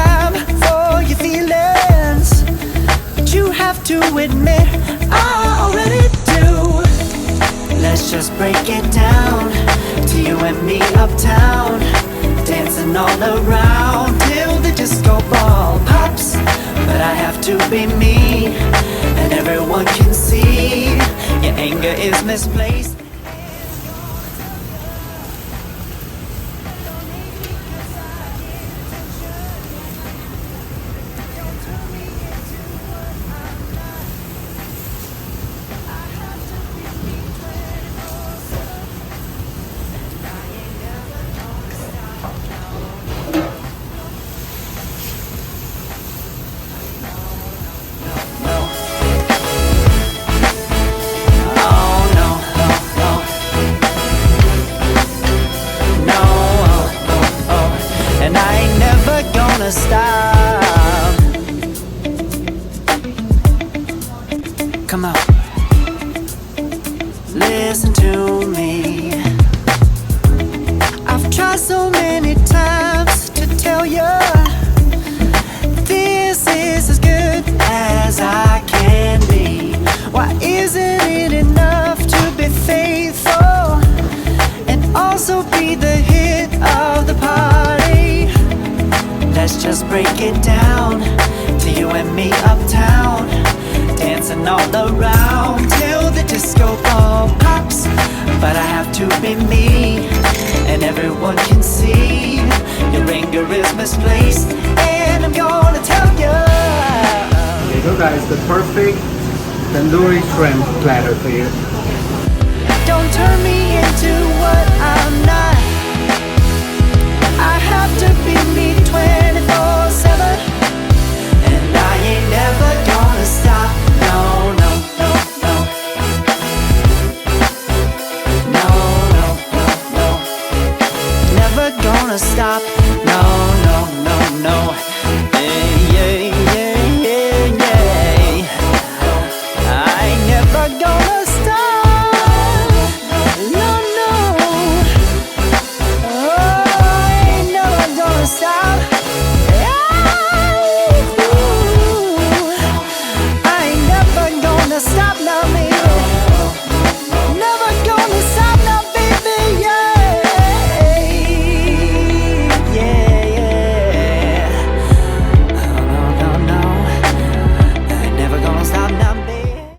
time for your feelings, but you have to admit I already do. Let's just break it down to you and me uptown, dancing all around till the disco ball pops. But I have to be me, and everyone can see your anger is misplaced. Stop. Come on, listen to me. I've tried so many times to tell you this is as good as I can be. Why isn't it enough to be faithful and also be the hit of the party? Let's just break it down to you and me uptown, dancing all around till the disco ball pops. But I have to be me, and everyone can see your anger is misplaced, and I'm gonna tell you. There you go, guys, the perfect tandoori shrimp platter for you. Don't turn me into what I'm not. I have to be me.